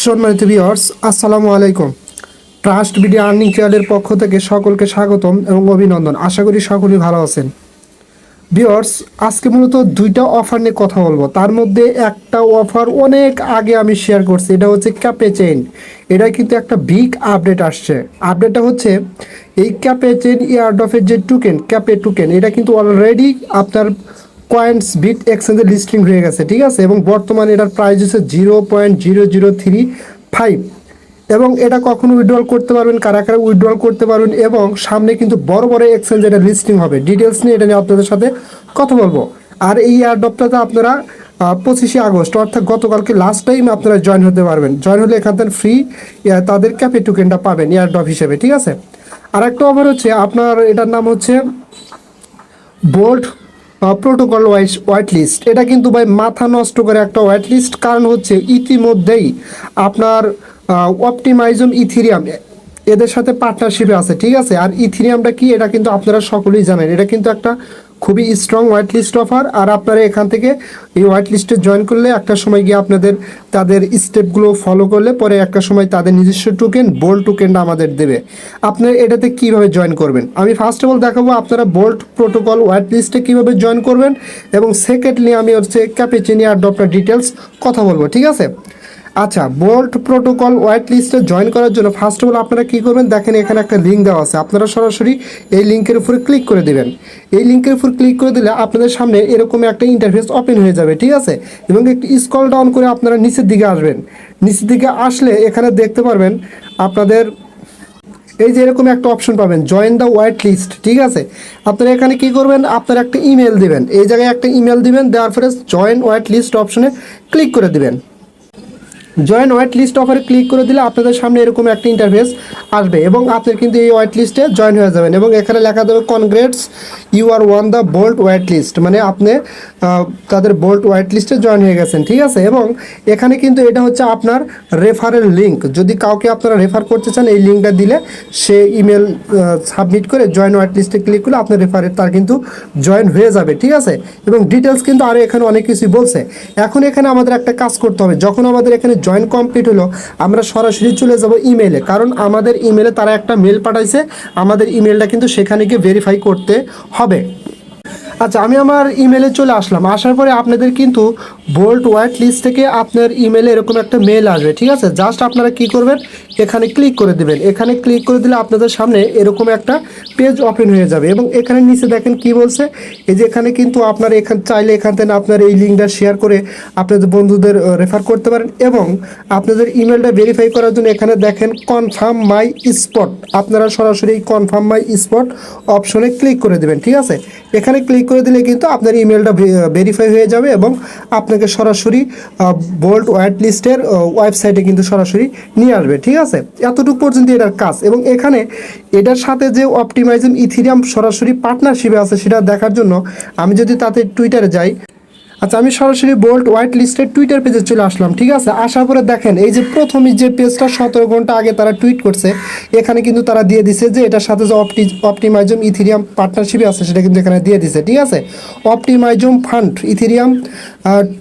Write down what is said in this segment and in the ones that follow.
সম্মানিত ভিউয়ার্স, আসসালামু আলাইকুম। ট্রাস্ট ভিডিও আর্নিং চ্যানেলের পক্ষ থেকে সকলকে স্বাগতম এবং অভিনন্দন। আশা করি সকলেই ভালো আছেন। ভিউয়ার্স, আজকে মূলত দুইটা অফার নিয়ে কথা বলবো। তার মধ্যে একটা অফার অনেক আগে আমি শেয়ার করছি, এটা হচ্ছে ক্যাপে চেইন। এটা কিন্তু একটা বিগ আপডেট আসছে। আপডেটটা হচ্ছে এই ক্যাপে চেইন এয়ারড্রপের যে টোকেন, ক্যাপে টোকেন, এটা কিন্তু অলরেডি আপনার কয়েন্সবিট এক্সচেঞ্জে লিস্টিং হয়ে গেছে, ঠিক আছে। এবং বর্তমানে এটার প্রাইস হচ্ছে 0.0035, এবং এটা কখনো উইথড্রল করতে পারবেন, কারা কারা উইথড্রল করতে পারবেন, এবং সামনে কিন্তু বড় বড় এক্সচেঞ্জে এটা লিস্টিং হবে। ডিটেলস নিয়ে এটা নিয়ে আপনাদের সাথে কথা বলবো। আর এই এয়ারড্রপটাতে আপনারা 25 আগস্ট অর্থাৎ গতকালকে লাস্ট টাইম আপনারা জয়েন হতে পারবেন। জয়েন হলে এখান থেকে ফ্রি তাদের ক্যাপে টোকেনটা পাবেন এয়ারড্রপ হিসেবে, ঠিক আছে। আর একটা অফার হচ্ছে আপনার, এটার নাম হচ্ছে বোল্ট প্রোটোকল হোয়াইট লিস্ট। এটা কিন্তু ভাই মাথা নষ্ট করে একটা হোয়াইট লিস্ট। কারণ হচ্ছে ইতিমধ্যেই আপনার অপটিমাইজম ইথিরিয়াম এদের সাথে পার্টনারশিপে আছে, ঠিক আছে। আর ইথিরিয়ামটা কি, এটা কিন্তু আপনারা সকলেই জানেন। এটা কিন্তু একটা খুবই স্ট্রং হোয়াইট লিস্ট অফার। আর আপনারা এখান থেকে এই হোয়াইট লিস্টে জয়েন করলে একটা সময় গিয়ে আপনাদের তাদের স্টেপগুলো ফলো করলে পরে একটা সময় তাদের নিজস্ব টোকেন বোল্ট টোকেনটা আমাদের দেবে। আপনারা এটাতে কীভাবে জয়েন করবেন আমি ফার্স্ট অফ অল দেখাবো। আপনারা বোল্ট প্রোটোকল হোয়াইট লিস্টে কীভাবে জয়েন করবেন, এবং সেকেন্ডলি আমি হচ্ছে ক্যাপেচিন এয়ারড্রপটার ডিটেলস কথা বলবো, ঠিক আছে। আচ্ছা, বোল্ট প্রোটোকল হোয়াইট লিস্টে জয়েন করার জন্য ফার্স্ট অফ অল আপনারা কী করবেন, দেখেন এখানে একটা লিঙ্ক দেওয়া আছে। আপনারা সরাসরি এই লিঙ্কের উপরে ক্লিক করে দেবেন। এই লিঙ্কের উপর ক্লিক করে দিলে আপনাদের সামনে এরকম একটা ইন্টারফেস ওপেন হয়ে যাবে, ঠিক আছে। এবং একটু স্ক্রল ডাউন করে আপনারা নিচের দিকে আসবেন। নিচের দিকে আসলে এখানে দেখতে পারবেন আপনাদের এই যে এরকম একটা অপশন পাবেন, জয়েন দ্য হোয়াইট লিস্ট, ঠিক আছে। আপনারা এখানে কি করবেন, আপনারা একটা ইমেল দিবেন। এই জায়গায় একটা ইমেল দিবেন, দেওয়ার পরে জয়েন হোয়াইট লিস্ট অপশনে ক্লিক করে দিবেন। জয়েন হোয়াইট লিস্ট অফারে ক্লিক করে দিলে আপনাদের সামনে এরকম একটা ইন্টারফেস আসবে, এবং আপনি কিন্তু এই হোয়াইট লিস্টে জয়েন হয়ে যাবেন। এবং এখানে লেখা দেবে congrats, you are won the bold white list, মানে আপনি তাদের বোল্ট হোয়াইট লিস্টে জয়েন হয়ে গেছেন, ঠিক আছে। এবং এখানে কিন্তু এটা হচ্ছে আপনার রেফারেল লিঙ্ক। যদি কাউকে আপনারা রেফার করতে চান, এই লিঙ্কটা দিলে সে ইমেল সাবমিট করে জয়েন হোয়াইট লিস্টে ক্লিক করলে আপনার রেফারের তার কিন্তু জয়েন হয়ে যাবে, ঠিক আছে। এবং ডিটেলস কিন্তু আরও এখানে অনেক কিছুই বলছে। এখন এখানে আমাদের একটা কাজ করতে হবে। যখন আমাদের এখানে জয়েন কমপ্লিট হলো, আমরা সরাসরি চলে যাব ইমেলে, কারণ আমাদের ইমেলে তারা একটা মেল পাঠাইছে। আমাদের ইমেলটা কিন্তু সেখানে গিয়ে ভেরিফাই করতে হবে। আচ্ছা, আমি আমার ইমেলে চলে আসলাম। আসার পরে আপনাদের কিন্তু বোল্ট হোয়াইট লিস্ট থেকে আপনার ইমেলে এরকম একটা মেল আসবে, ঠিক আছে। জাস্ট আপনারা কি করবেন, এখানে ক্লিক করে দেবেন। এখানে ক্লিক করে দিলে আপনাদের সামনে এরকম একটা পেজ ওপেন হয়ে যাবে। এবং এখানে নিচে দেখেন কি বলছে, এই যে এখানে কিন্তু আপনারা এখানে চাইলে এখান থেকে আপনার এই লিঙ্কটা শেয়ার করে আপনাদের বন্ধুদের রেফার করতে পারেন। এবং আপনাদের ইমেলটা ভেরিফাই করার জন্য এখানে দেখেন কনফার্ম মাই স্পট। আপনারা সরাসরি এই কনফার্ম মাই স্পট অপশনে ক্লিক করে দেবেন, ঠিক আছে। এখানে ক্লিক করে দিলে কিন্তু আপনার ইমেলটা ভেরিফাই হয়ে যাবে, এবং আপনাকে সরাসরি বোল্ট হোয়াইট লিস্টের ওয়েবসাইটে কিন্তু সরাসরি নিয়ে আসবে, ঠিক আছে। এতটুকু পর্যন্ত এটার কাজ। এবং এখানে এটার সাথে যে অপটিমাইজম ইথিরিয়াম সরাসরি পার্টনারশিপে আছে সেটা দেখার জন্য আমি যদি তাতে টুইটারে যাই, আচ্ছা আমি সরাসরি বোল্ট হোয়াইট লিস্টের টুইটার পেজে চলে আসলাম, ঠিক আছে। আসার পরে দেখেন এই যে প্রথমে যে পেজটা 17 ঘন্টা আগে তারা টুইট করছে, এখানে কিন্তু তারা দিয়ে দিছে যে এটার সাথে যে অপটিমাইজম ইথিরিয়াম পার্টনারশিপে আছে সেটা কিন্তু এখানে দিয়ে দিছে, ঠিক আছে। Optimism fund ethereum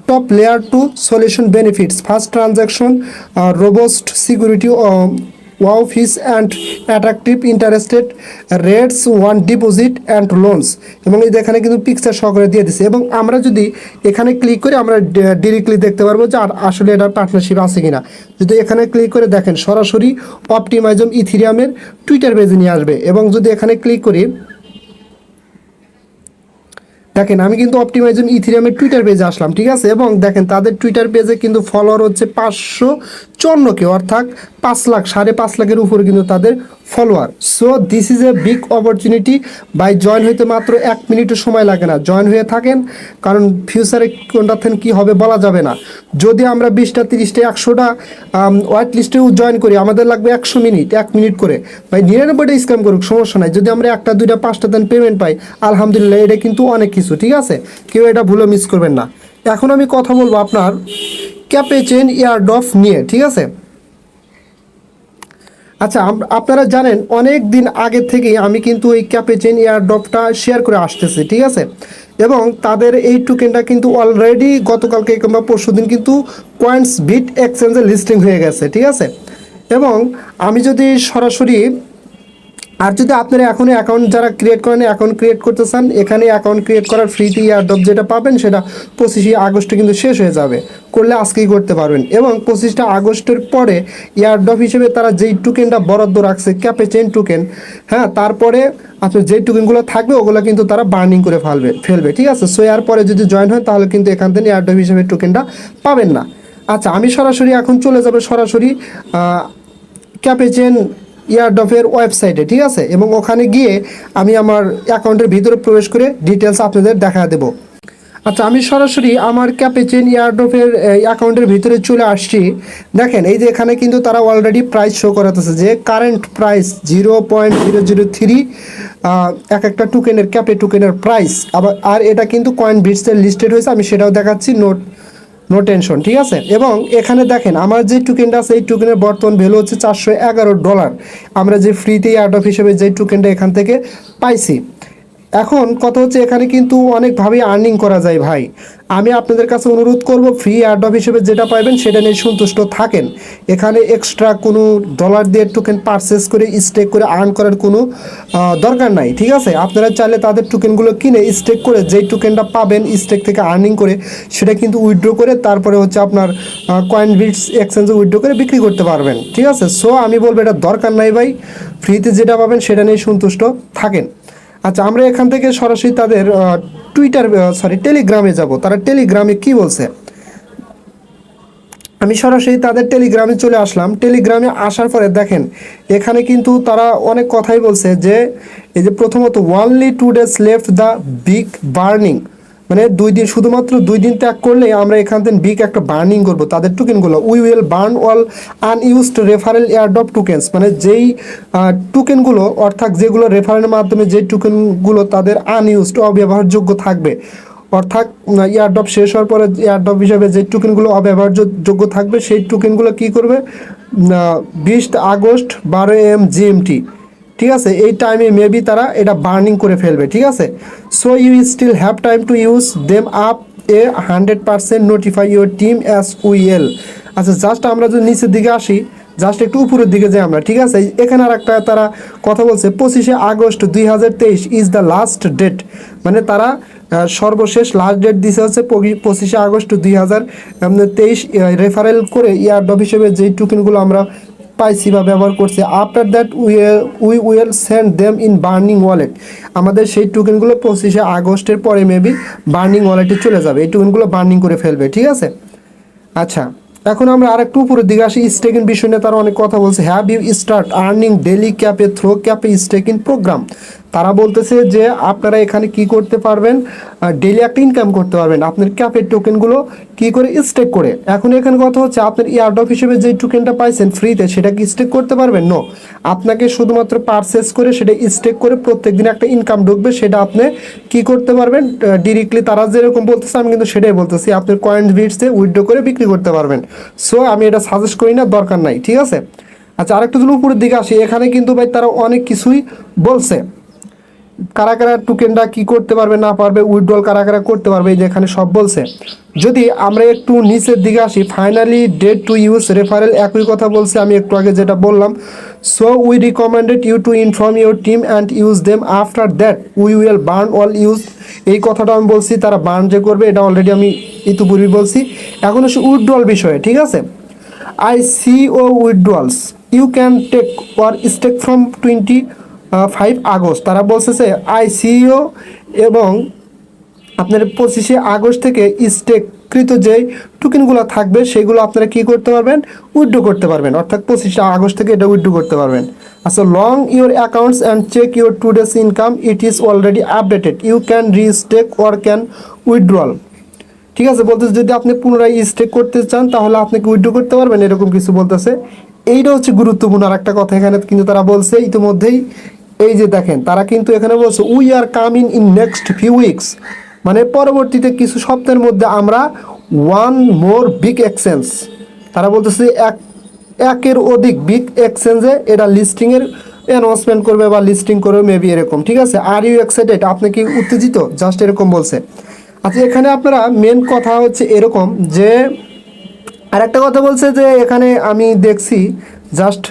top layer two solution benefits first transaction robust security wow fees and attractive interested rates one deposit and loans. এবং এই এখানে কিন্তু পিকচার সহকারে দিয়ে দিছে। এবং আমরা যদি এখানে ক্লিক করি, আমরা ডিরেক্টলি দেখতে পারবো যে আর আসলে এটা পার্টনারশিপ আছে কিনা। যদি এখানে ক্লিক করে দেখেন, সরাসরি অপটিমাইজম ইথিরিয়ামের টুইটার পেজে নিয়ে আসবে। এবং যদি এখানে ক্লিক করি, দেখেন আমি কিন্তু অপটিমাইজম ইথিরিয়ামের টুইটার পেজে আসলাম, ঠিক আছে। এবং দেখেন তাদের টুইটার পেজে কিন্তু ফলোয়ার হচ্ছে 554K, অর্থাৎ 5 লাখ, 5.5 লাখের উপরে কিন্তু তাদের follower. So this is a big opportunity. By join হইতে মাত্র 1 মিনিটও সময় লাগে না। জয়েন হয়ে থাকেন, কারণ ফিউচারে কোনটা থেকে কী হবে বলা যাবে না। যদি আমরা 20টা 30টা 100টা হোয়াইট লিস্টেও জয়েন করি, আমাদের লাগবে 100 মিনিট, 1 মিনিট করে। ভাই 99টা স্ক্যাম করুক, সমস্যা নাই। যদি আমরা 1টা 2টা 5টা দেন পেমেন্ট পাই, আলহামদুলিল্লাহ, এটা কিন্তু অনেক কিছু, ঠিক আছে। কেউ এটা ভুলে মিস করবেন না। এখন আমি কথা বলবো আপনার ক্যাপেচেন এয়ারড্রপ নিয়ে, ঠিক আছে। আচ্ছা, আপনারা জানেন অনেক দিন আগে থেকেই আমি কিন্তু এই ক্যাপেচেন এয়ারড্রপটা শেয়ার করে আসতেছি, ঠিক আছে। এবং তাদের এই টোকেনটা কিন্তু অলরেডি গতকালকে কিংবা পরশুদিন কিন্তু কয়েন্সবিট এক্সচেঞ্জে লিস্টিং হয়ে গেছে, ঠিক আছে। এবং আমি যদি সরাসরি, আর যদি আপনারা এখনই অ্যাকাউন্ট যারা ক্রিয়েট করেন অ্যাকাউন্ট ক্রিয়েট করতে চান, এখানে অ্যাকাউন্ট ক্রিয়েট করার ফ্রিতে এয়ারড্রপ যেটা পাবেন সেটা 25 আগস্টে কিন্তু শেষ হয়ে যাবে, করলে আজকেই করতে পারবেন। এবং 25 আগস্টের পরে এয়ারড্রপ হিসেবে তারা যেই টোকেনটা বরাদ্দ রাখছে ক্যাপেচেন টোকেন, হ্যাঁ, তারপরে আপনার যেই টোকেনগুলো থাকবে ওগুলো কিন্তু তারা বার্নিং করে ফেলবে, ঠিক আছে। সো এর পরে যদি জয়েন হয় তাহলে কিন্তু এখান থেকে এয়ারড্রপ হিসেবে টোকেনটা পাবেন না। আচ্ছা, আমি সরাসরি এখন চলে যাব সরাসরি ক্যাপেচেন এয়ারড্রপের ওয়েবসাইটে, ঠিক আছে। এবং ওখানে গিয়ে আমি আমার অ্যাকাউন্টের ভিতরে প্রবেশ করে ডিটেলস আপনাদের দেখা দেব। আচ্ছা, আমি সরাসরি আমার ক্যাপেচেন এয়ারড্রপের অ্যাকাউন্টের ভিতরে চলে আসছি। দেখেন এই যে এখানে কিন্তু তারা অলরেডি প্রাইস শো করাতেছে যে কারেন্ট প্রাইস 0.003 এক একটা টোকেনের ক্যাপে টোকেনের প্রাইস। আবার আর এটা কিন্তু কয়েনবিটসের লিস্টেড হয়েছে, আমি সেটাও দেখাচ্ছি, নো টেনশন, ঠিক আছে। এবং এখানে দেখেন আমার যে টোকেনটা আছে এই টোকেনের বর্তমান ভ্যালু হচ্ছে $411। আমরা যে ফ্রিতে এয়ারড্রপ হিসেবে যে টোকেনটা এখান থেকে পাইছি। এখন কথা হচ্ছে এখানে কিন্তু অনেকভাবেই আর্নিং করা যায় ভাই। আমি আপনাদের কাছে অনুরোধ করব ফ্রি এয়ারড্রপ হিসেবে যেটা পাবেন সেটা নিয়ে সন্তুষ্ট থাকেন। এখানে এক্সট্রা কোনো ডলার দিয়ে টোকেন পারচেস করে স্টেক করে আর্ন করার কোনো দরকার নাই, ঠিক আছে। আপনারা চাইলে তাদের টোকেনগুলো কিনে স্টেক করে যেই টোকেনটা পাবেন স্টেক থেকে আর্নিং করে সেটা কিন্তু উইথড্র করে তারপরে হচ্ছে আপনার কয়েনবিটস এক্সচেঞ্জে উইথড্র করে বিক্রি করতে পারবেন, ঠিক আছে। সো আমি বলবো এটা দরকার নাই ভাই, ফ্রিতে যেটা পাবেন সেটা নিয়ে সন্তুষ্ট থাকেন। আচ্ছা, আমরা এখান থেকে সরাসরি তাদের টেলিগ্রামে যাব। তারা টেলিগ্রামে কি বলছে, আমি সরাসরি তাদের টেলিগ্রামে চলে আসলাম। টেলিগ্রামে আসার পরে দেখেন এখানে কিন্তু তারা অনেক কথাই বলছে যে এই যে প্রথমত only 2 days left the big burning, মানে 2 দিন, শুধুমাত্র 2 দিন ত্যাগ করলে আমরা এখান থেকে বিগ একটা বার্নিং করব তাদের টোকেনগুলো। We will burn all unused referral airdrop tokens, মানে যেই টোকেনগুলো অর্থাৎ যেগুলো রেফারেলের মাধ্যমে যেই টোকেনগুলো তাদের আনইউজড অব্যবহারযোগ্য থাকবে, অর্থাৎ এয়ারড্রপ শেষ হওয়ার পরে এয়ারড্রপ হিসাবে যে টোকেনগুলো অব্যবহারযোগ্য থাকবে সেই টোকেনগুলো কী করবে 20 আগস্ট 12 AM GMT, ঠিক আছে, এই টাইমে মেবি তারা এটা বার্নিং করে ফেলবে, ঠিক আছে। So you still have time to use them up 100%, notify your team as will. আচ্ছা, জাস্ট আমরা যদি নিচের দিকে আসি, জাস্ট একটু উপরের দিকে যাই আমরা, ঠিক আছে। এখানে আর একটা তারা কথা বলছে 25 August 2023 is the last date, মানে তারা সর্বশেষ লাস্ট ডেট দিছে হচ্ছে 25 আগস্ট 2023 রেফারেল করে এয়ারড্রপ হিসেবে যেই টোকেনগুলো আমরা পাইছি বা ব্যবহার করছি। After that we will send them in burning wallet, আমাদের সেই টোকেনগুলো 25 আগস্টের পরে মেবি বার্নিং ওয়ালেটে চলে যাবে, এই টোকেনগুলো বার্নিং করে ফেলবে, ঠিক আছে। আচ্ছা, এখন আমরা আরেকটু উপরের দিকে আসি। স্টেকিং বিষয় নিয়ে তারা অনেক কথা বলছে। Have you start earning daily ক্যাপে থ্রো ক্যাপে স্টেকিং প্রোগ্রাম। তারা বলতেছে যে আপনারা এখানে কি করতে পারবেন, ডেলি একটা ইনকাম করতে পারবেন আপনার ক্যাপের টোকেনগুলো কি করে স্টেক করে। এখন এখানে কথা হচ্ছে আপনার এয়ারড্রপ হিসেবে যেই টোকেনটা পাইছেন ফ্রিতে সেটা কি স্টেক করতে পারবেন? নো, আপনাকে শুধুমাত্র পারচেস করে সেটা স্টেক করে প্রত্যেক দিন একটা ইনকাম ঢুকবে, সেটা আপনি কি করতে পারবেন ডিরেক্টলি। তারা যেরকম বলতেছে আমি কিন্তু সেটাই বলতেছি, আপনার কয়েনবিটসে উইথড্র করে বিক্রি করতে পারবেন। সো আমি এটা সাজেস্ট করি না, দরকার নাই, ঠিক আছে। আচ্ছা, আরেকটু যদি উপরের দিকে আসি, এখানে কিন্তু ভাই তারা অনেক কিছুই বলছে। কারা কারা টোকেনটা কি করতে পারবে না পারবে, উইথড্রল কারা কারা করতে পারবে, এই যে এখানে সব বলছে। যদি আমরা একটু নিচের দিকে আসি, finally date to use referral, একই কথা বলছে আমি একটু আগে যেটা বললাম। So we recommended you to inform your team and use them after that we will burn all use. এই কথাটা আমি বলছি, তারা বার্ন যে করবে এটা অলরেডি আমি ইতিপূর্বে বলছি। এখন হচ্ছে উইথড্রল বিষয়ে, ঠিক আছে। I C O withdrawals you can take your stake from 25 August. তারা বলছে যে আইসিও এবং আপনার 25 আগস্ট থেকে স্টেককৃত যে টোকেনগুলো থাকবে সেগুলো আপনারা কি করতে পারবেন, উইথড্র করতে পারবেন, অর্থাৎ 25 আগস্ট থেকে এটা উইথড্র করতে পারবেন। আচ্ছা, long your accounts and check your 2 days income, it is already updated, you can restake or can withdrawal, ঠিক আছে। বলতেছে যদি আপনি পুনরায় স্টেক করতে চান তাহলে আপনাকে উইথড্র করতে পারবেন, এরকম কিছু বলতেছে। এইটা হচ্ছে গুরুত্বপূর্ণ আর একটা কথা এখানে কিন্তু তারা বলছে ইতিমধ্যেই। এই যে দেখেন তারা কিন্তু এখানে বলছে we are coming in next few weeks, মানে পরবর্তীতে কিছু সপ্তাহের মধ্যে আমরা ওয়ান মোর বিগ এক্সচেঞ্জ, তারা বলতেছে একের অধিক বিগ এক্সচেঞ্জে এটা লিস্টিংয়ের অ্যানাউন্সমেন্ট করবে বা লিস্টিং করবে মেবি এরকম, ঠিক আছে। আর ইউ এক্সাইটেড, আপনি কি উত্তেজিত, জাস্ট এরকম বলছে। আচ্ছা এখানে আপনারা মেন কথা হচ্ছে এরকম যে আর একটা কথা বলছে যে এখানে আমি দেখছি জাস্ট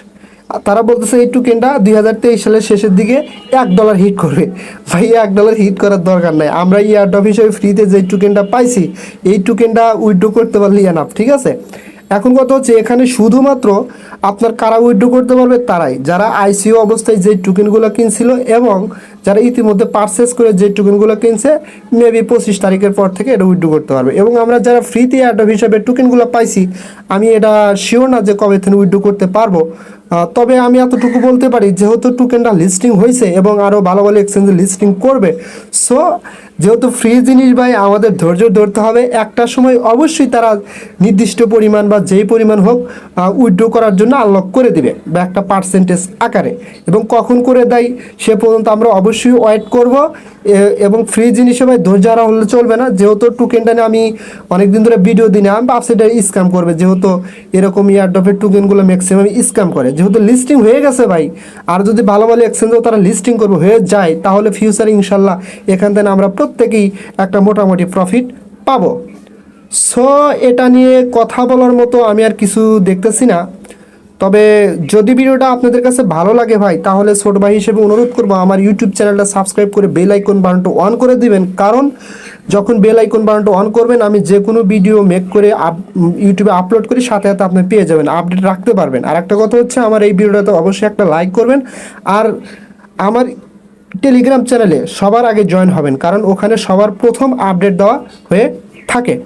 তারা বলতেছে এই টোকেনটা 2023 সালের শেষের দিকে $1 হিট করবে। ভাই $1 হিট করার দরকার নাই, আমরা ইয়ারড্রপ হিসেবে ফ্রিতে যে টোকেনটা পাইছি এই টোকেনটা উইথড্র করতে পারলে এনাফ, ঠিক আছে। এখন কথা হচ্ছে এখানে শুধুমাত্র আপনার কারা উইথড্র করতে পারবে, তারাই যারা আইসিইউ অবস্থায় যে টোকেনগুলো কিনছিল এবং যারা ইতিমধ্যে পারচেস করে যে টোকেনগুলো কিনছে মেবি 25 তারিখের পর থেকে এটা উইথড্র করতে পারবে। এবং আমরা যারা ফ্রিতে এয়ারড্রপ হিসাবে টোকেনগুলো পাইছি আমি এটা শিওর না যে কবে থেকে উইথড্র করতে পারবো, তবে আমি এতটুকু বলতে পারি যেহেতু টোকেনটা লিস্টিং হয়েছে এবং আরও ভালো ভালো এক্সচেঞ্জে লিস্টিং করবে, সো যেহেতু ফ্রি জিনিস ভাই আমাদের ধৈর্য ধরতে হবে। একটা সময় অবশ্যই তারা নির্দিষ্ট পরিমাণ বা যেই পরিমাণ হোক উইথড্র করার জন্য আনলক করে দিবে বা একটা পার্সেন্টেজ আকারে, এবং কখন করে দেয় সে পর্যন্ত আমরা অবশ্যই ওয়েট করব। এবং ফ্রি জিনিসে ভাই ধৈর্য হারা হলে চলবে না, যেহেতু টোকেনটা নিয়ে আমি অনেকদিন ধরে ভিডিও দিই না, আমি ভাবছি এটা স্ক্যাম করবে, যেহেতু এরকম ইয়ারড্রপের টোকেনগুলো ম্যাক্সিমাম স্ক্যাম করে। যেহেতু লিস্টিং হয়ে গেছে ভাই, আর যদি ভালো ভালো এক্সচেঞ্জেও তারা লিস্টিং করবে হয়ে যায় তাহলে ফিউচারে ইনশাল্লাহ এখান থেকে আমরা প্রত্যেকেই একটা মোটামুটি প্রফিট পাবো। সো এটা নিয়ে কথা বলার মতো আমি আর কিছু দেখতেছি না। তবে যদি ভিডিওটা আপনাদের কাছে ভালো লাগে ভাই তাহলে ছোট ভাই হিসেবে অনুরোধ করবো আমার ইউটিউব চ্যানেলটা সাবস্ক্রাইব করে বেল আইকন বাটনটা অন করে দিবেন, কারণ যখন বেল আইকন বাটনটা অন করবেন আমি যে কোনো ভিডিও মেক করে ইউটিউবে আপলোড করি সাথে সাথে আপনি পেয়ে যাবেন, আপডেট রাখতে পারবেন। আর একটা কথা হচ্ছে আমার এই ভিডিওটাতে অবশ্যই একটা লাইক করবেন আর আমার টেলিগ্রাম চ্যানেলে সবার আগে জয়েন হবেন, কারণ ওখানে সবার প্রথম আপডেট দেওয়া হয়ে থাকে।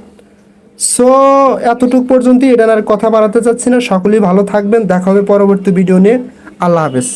সো এতটুকু পর্যন্তই, এটা আর কথা বাড়াতে চাচ্ছি না। সকলেই ভালো থাকবেন, দেখা হবে পরবর্তী ভিডিও নিয়ে। আল্লাহ হাফেজ।